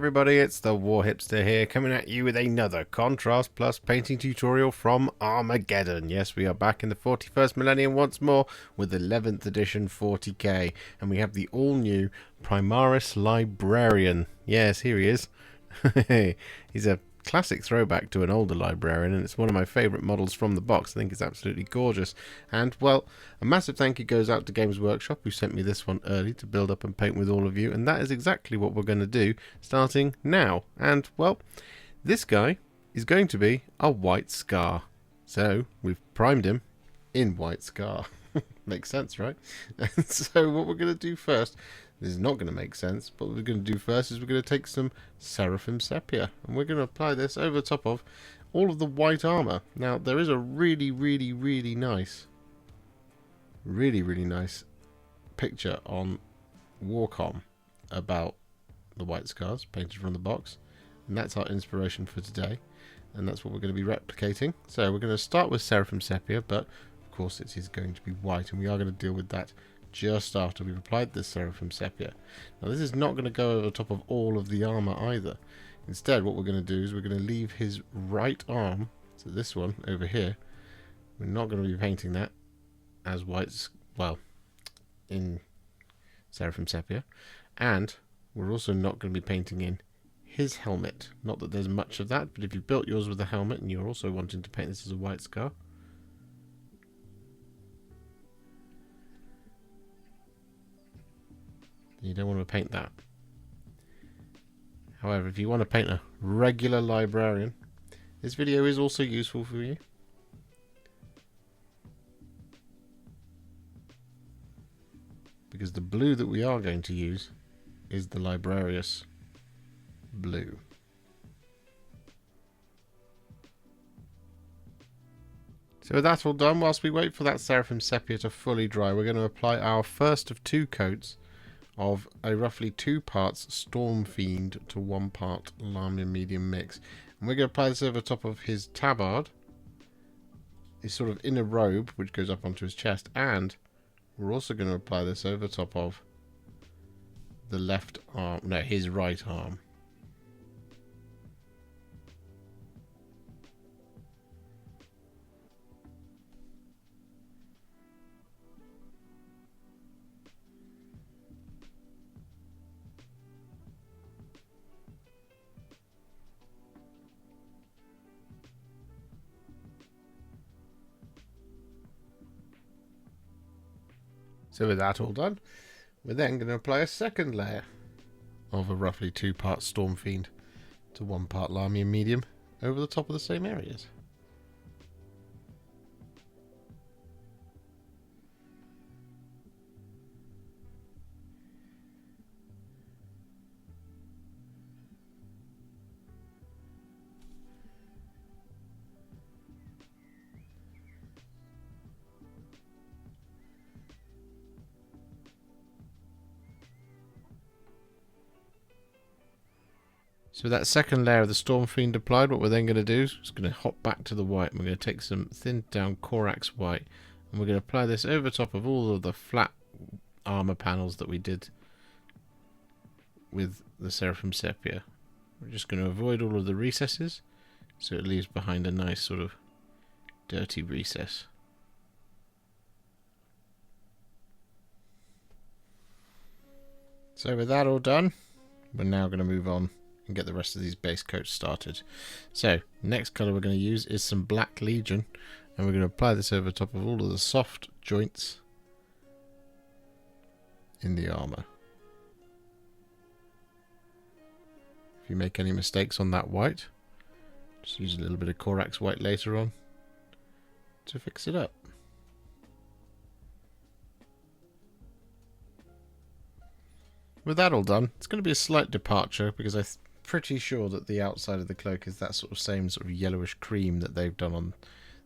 everybody, it's the Warhipster here, coming at you with another Contrast Plus painting tutorial from Armageddon. Yes, we are back in the 41st millennium once more with 11th edition 40k, and we have the all-new Primaris Librarian. Yes, here he is. He's a classic throwback to an older Librarian, and it's one of my favourite models from the box. I think it's absolutely gorgeous. And, well, a massive thank you goes out to Games Workshop, who sent me this one early to build up and paint with all of you, and that is exactly what we're going to do starting now. And, well, this guy is going to be a White Scar. So, we've primed him in White Scar. Makes sense, right? And so what we're going to do first, this is not going to make sense, but what we're going to do first is we're going to take some Seraphim Sepia, and we're going to apply this over the top of all of the white armour. Now, there is a really nice picture on Warcom about the White Scars, painted from the box, and that's our inspiration for today, and that's what we're going to be replicating. So we're going to start with Seraphim Sepia, but of course it is going to be white, and we are going to deal with that just after we've applied this Seraphim Sepia. Now, this is not going to go over the top of all of the armour either. Instead, what we're going to do is we're going to leave his right arm, so this one over here, we're not going to be painting that as white, well, in Seraphim Sepia, and we're also not going to be painting in his helmet. Not that there's much of that, but if you built yours with a helmet and you're also wanting to paint this as a White Scar, you don't want to paint that. However, if you want to paint a regular Librarian, this video is also useful for you. Because the blue that we are going to use is the Librarius blue. So with that all done, whilst we wait for that Seraphim Sepia to fully dry, we're going to apply our first of two coats of a roughly 2 parts Stormfiend to 1 part Lamia medium mix. And we're going to apply this over top of his tabard, his sort of inner robe, which goes up onto his chest, and we're also going to apply this over top of the left arm, no, his right arm. So with that all done, we're then going to apply a second layer of a roughly 2 part Stormfiend to 1 part Lamia medium over the top of the same areas. So with that second layer of the Stormfiend applied, what we're then going to do is going to hop back to the white, and we're going to take some thinned down Corax White, and we're going to apply this over top of all of the flat armour panels that we did with the Seraphim Sepia. We're just going to avoid all of the recesses, so it leaves behind a nice sort of dirty recess. So with that all done, we're now going to move on and get the rest of these base coats started. So, next colour we're going to use is some Black Legion, and we're going to apply this over top of all of the soft joints in the armour. If you make any mistakes on that white, just use a little bit of Corax White later on to fix it up. With that all done, it's going to be a slight departure because I'm pretty sure that the outside of the cloak is that sort of same sort of yellowish cream that they've done on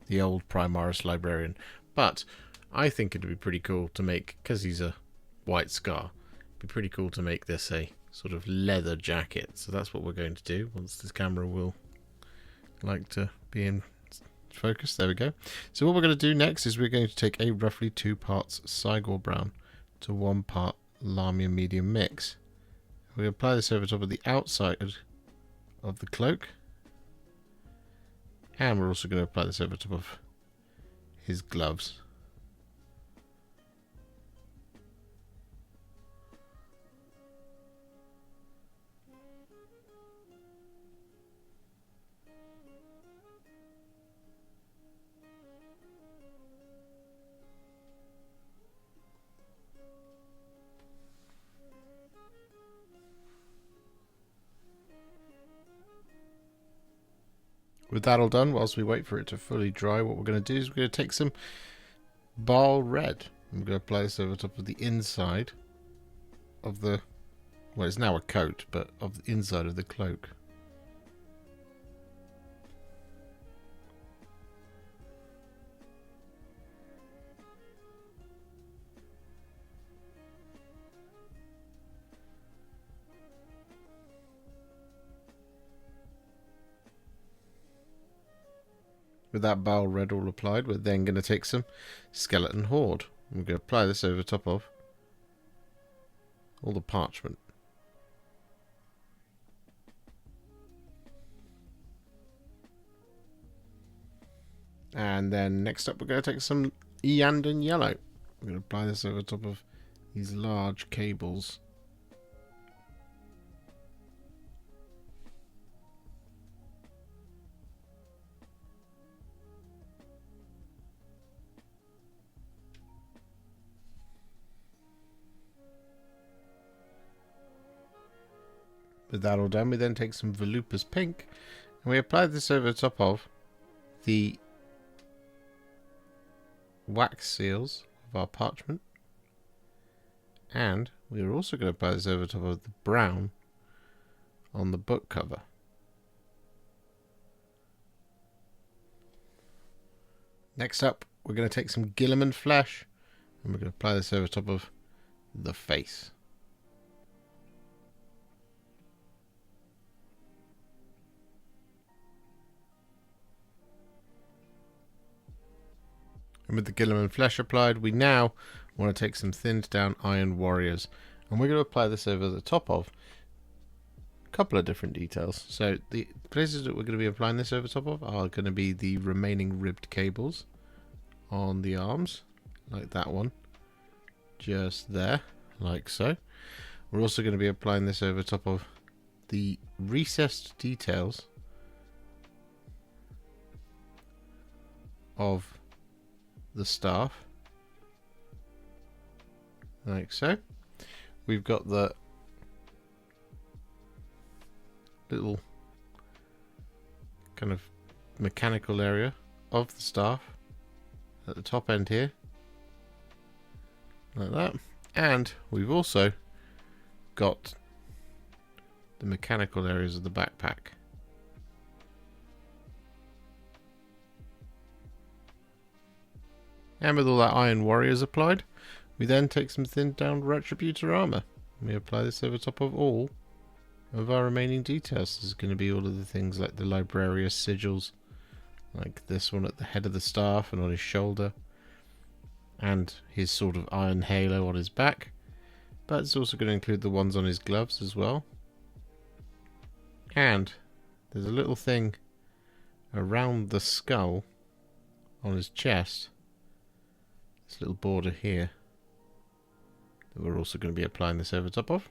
the old Primaris Librarian. But I think it'd be pretty cool to make, because he's a White Scar, it'd be pretty cool to make this a sort of leather jacket. So that's what we're going to do once this camera will like to be in focus. There we go. So what we're going to do next is we're going to take a roughly 2 parts Cygor Brown to 1 part Lamia medium mix we apply this over top of the outside of the cloak. And we're also going to apply this over top of his gloves. With that all done, whilst we wait for it to fully dry, what we're going to do is we're going to take some Baal Red. I'm going to apply this over top of the inside of the, well, it's now a coat, but of the inside of the cloak. With that Baal Red all applied, we're then going to take some Skeleton Horde. We're going to apply this over top of all the parchment. And then next up we're going to take some Iyanden Yellow. We're going to apply this over top of these large cables. With that all done, we then take some Volupus Pink and we apply this over the top of the wax seals of our parchment, and we're also going to apply this over the top of the brown on the book cover. Next up, we're going to take some Guilliman Flesh and we're going to apply this over the top of the face. And with the Guilliman Flesh applied, we now want to take some thinned down Iron Warriors. And we're going to apply this over the top of a couple of different details. So the places that we're going to be applying this over top of are going to be the remaining ribbed cables on the arms, like that one, just there, like so. We're also going to be applying this over top of the recessed details of the staff, like so. We've got the little kind of mechanical area of the staff at the top end here, like that. And we've also got the mechanical areas of the backpack. And with all that Iron Warriors applied, we then take some thinned down Retributor Armour. We apply this over top of all of our remaining details. This is going to be all of the things like the Librarius sigils, like this one at the head of the staff and on his shoulder, and his sort of iron halo on his back. But it's also going to include the ones on his gloves as well. And there's a little thing around the skull on his chest. This little border here that we're also going to be applying this over top of.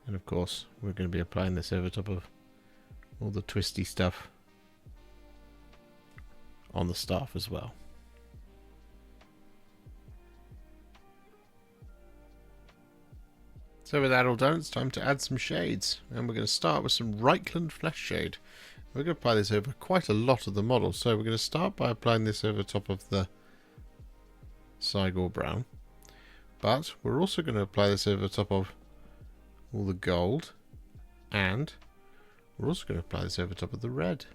And of course we're going to be applying this over top of all the twisty stuff on the staff as well. So with that all done, it's time to add some shades, and we're going to start with some Reikland Fleshshade. We're going to apply this over quite a lot of the model, so we're going to start by applying this over top of the Cygor Brown, but we're also going to apply this over the top of all the gold, and we're also going to apply this over the top of the red.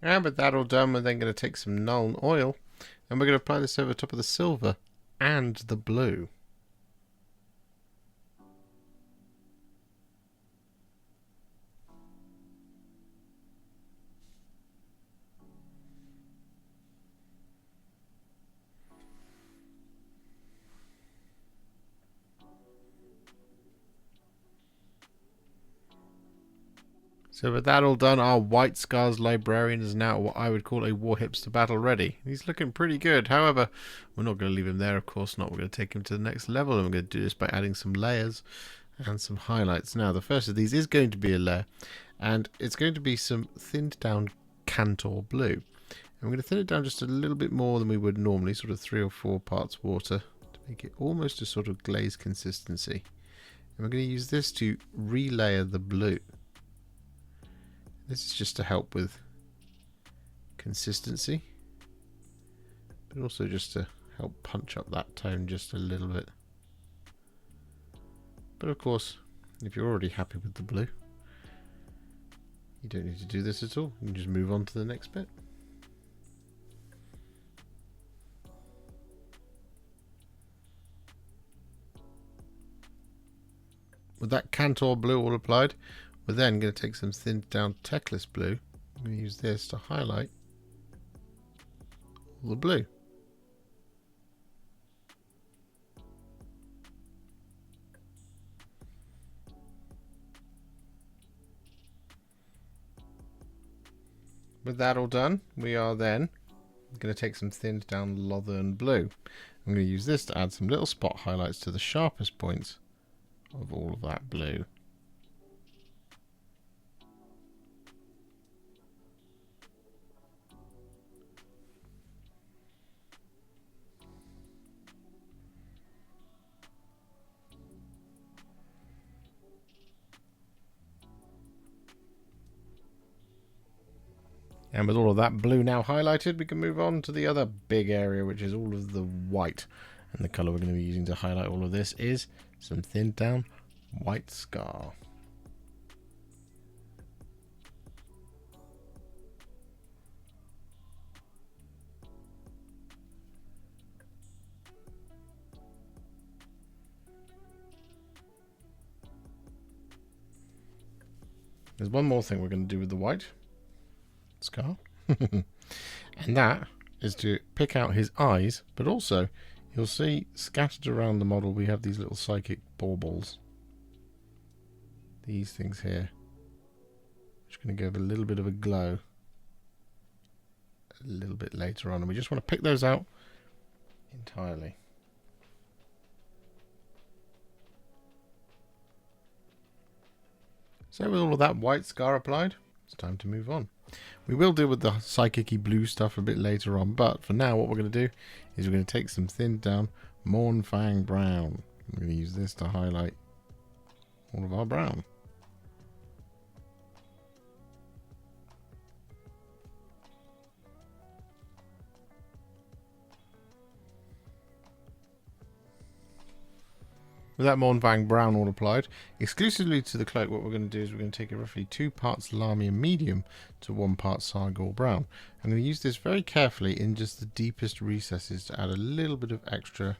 And with that all done, we're then going to take some Nuln Oil and we're going to apply this over the top of the silver and the blue. So with that all done, our White Scars Librarian is now what I would call a Warhipster battle ready. He's looking pretty good. However, we're not going to leave him there, of course not. We're going to take him to the next level, and we're going to do this by adding some layers and some highlights. Now, the first of these is going to be a layer, and it's going to be some thinned down Kantor Blue. And we're going to thin it down just a little bit more than we would normally, sort of 3 or 4 parts water, to make it almost a sort of glaze consistency. And we're going to use this to relayer the blue. This is just to help with consistency, but also just to help punch up that tone just a little bit. But of course, if you're already happy with the blue, you don't need to do this at all. You can just move on to the next bit. With that Kantor Blue all applied, we're then going to take some thinned down Teclis Blue. I'm going to use this to highlight all the blue. With that all done, we are then going to take some thinned down Lothern Blue. I'm going to use this to add some little spot highlights to the sharpest points of all of that blue. And with all of that blue now highlighted, we can move on to the other big area, which is all of the white. And the colour we're going to be using to highlight all of this is some thinned down White Scar. There's one more thing we're going to do with the white scar, and that is to pick out his eyes, but also you'll see scattered around the model we have these little psychic baubles, these things here, which are going to give a little bit of a glow a little bit later on, and we just want to pick those out entirely. So with all of that white scar applied, it's time to move on. We will deal with the psychic-y blue stuff a bit later on, but for now what we're going to do is we're going to take some thinned down Mournfang Brown. We're going to use this to highlight all of our brown. With that Mournfang Brown all applied, exclusively to the cloak, what we're going to do is we're going to take a roughly 2 parts Lamia Medium to 1 part Cygor Brown. I'm going to use this very carefully in just the deepest recesses to add a little bit of extra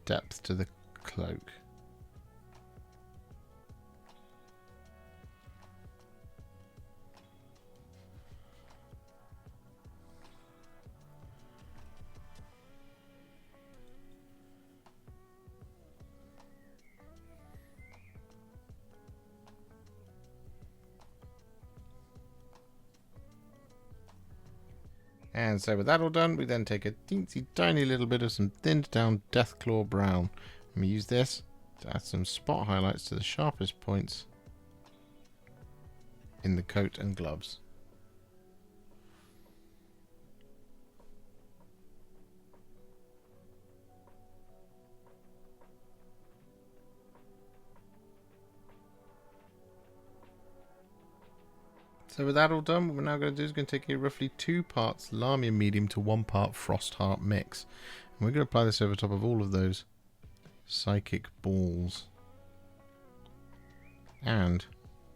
depth to the cloak. And so with that all done, we then take a teensy tiny little bit of some thinned down Deathclaw Brown, and we use this to add some spot highlights to the sharpest points in the coat and gloves. So with that all done, what we're now going to do is going to take a roughly 2 parts Lamia Medium to 1 part Frostheart mix. And we're going to apply this over top of all of those psychic balls. And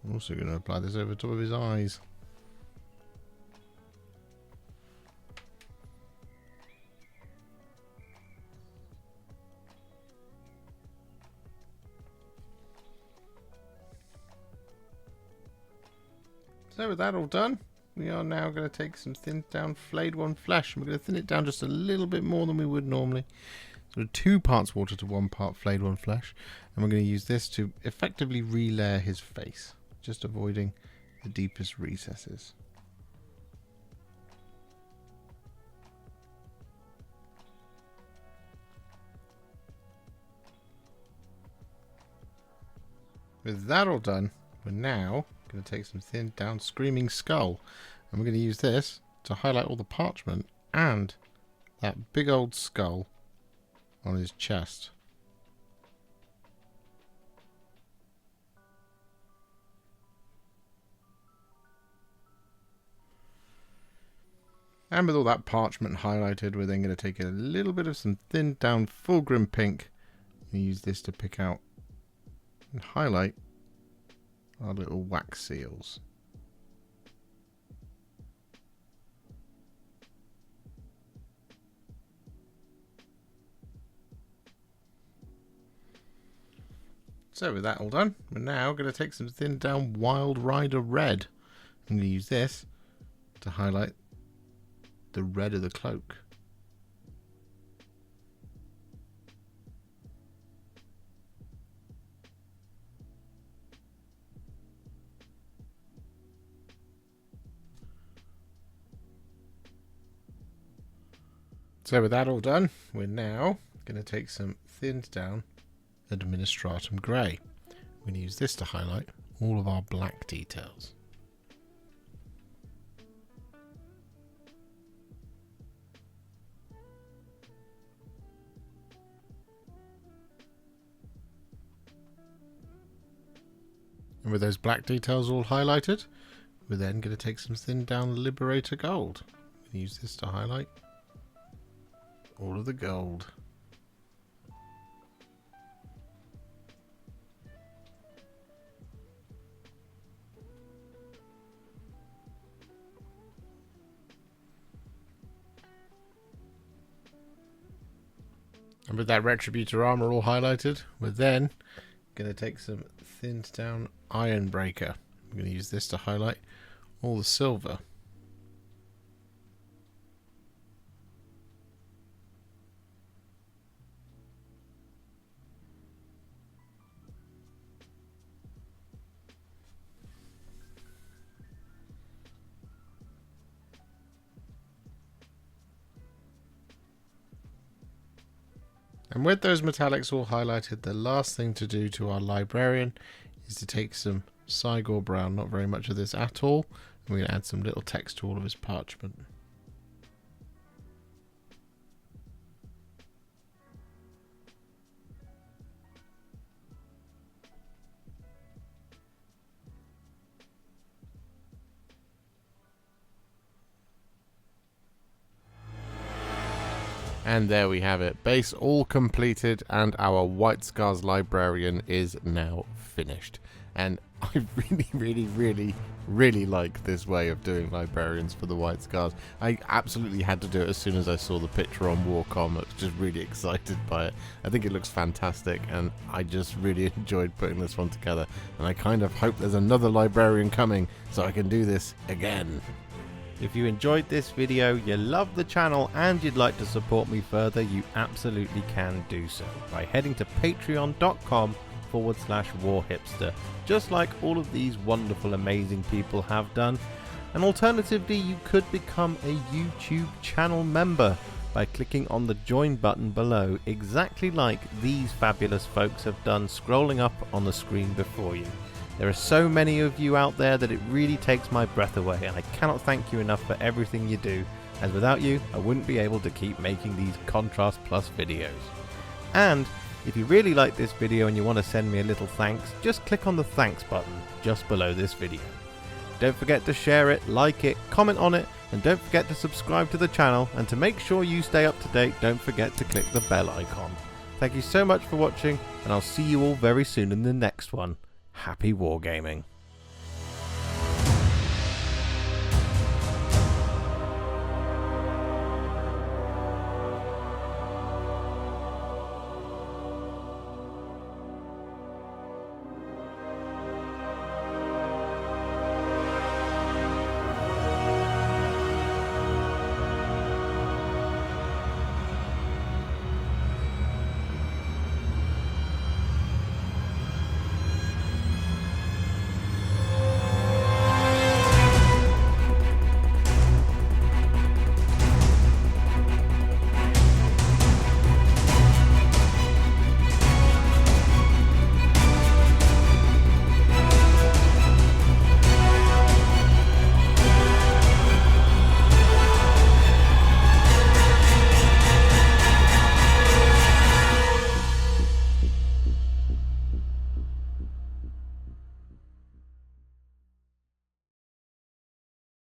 we're also going to apply this over top of his eyes. So with that all done, we are now going to take some thinned down Flayed One Flesh, and we're going to thin it down just a little bit more than we would normally. So 2 parts water to 1 part Flayed One Flesh, and we're going to use this to effectively relayer his face, just avoiding the deepest recesses. With that all done, we're now going to take some thinned down Screaming Skull, and we're going to use this to highlight all the parchment and that big old skull on his chest. And with all that parchment highlighted, we're then going to take a little bit of some thinned down Fulgrim Pink and use this to pick out and highlight our little wax seals. So with that all done, we're now going to take some thinned down Wild Rider Red. I'm going to use this to highlight the red of the cloak. So with that all done, we're now going to take some thinned down Administratum Grey. We're going to use this to highlight all of our black details. And with those black details all highlighted, we're then going to take some thinned down Liberator Gold. We're going to use this to highlight all of the gold. And with that Retributor Armour all highlighted, we're then going to take some thinned down Iron Breaker. I'm going to use this to highlight all the silver. And with those metallics all highlighted, the last thing to do to our Librarian is to take some Cygor Brown, not very much of this at all, and we're going to add some little text to all of his parchment. And there we have it. Base all completed, and our White Scars Librarian is now finished. And I really like this way of doing Librarians for the White Scars. I absolutely had to do it as soon as I saw the picture on Warcom. I was just really excited by it. I think it looks fantastic, and I just really enjoyed putting this one together. And I kind of hope there's another Librarian coming so I can do this again. If you enjoyed this video, you love the channel, and you'd like to support me further, you absolutely can do so by heading to patreon.com/Warhipster, just like all of these wonderful, amazing people have done. And alternatively, you could become a YouTube channel member by clicking on the join button below, exactly like these fabulous folks have done, scrolling up on the screen before you. There are so many of you out there that it really takes my breath away, and I cannot thank you enough for everything you do, as without you I wouldn't be able to keep making these Contrast Plus videos. And if you really like this video and you want to send me a little thanks, just click on the thanks button just below this video. Don't forget to share it, like it, comment on it, and don't forget to subscribe to the channel, and to make sure you stay up to date, don't forget to click the bell icon. Thank you so much for watching, and I'll see you all very soon in the next one. Happy wargaming.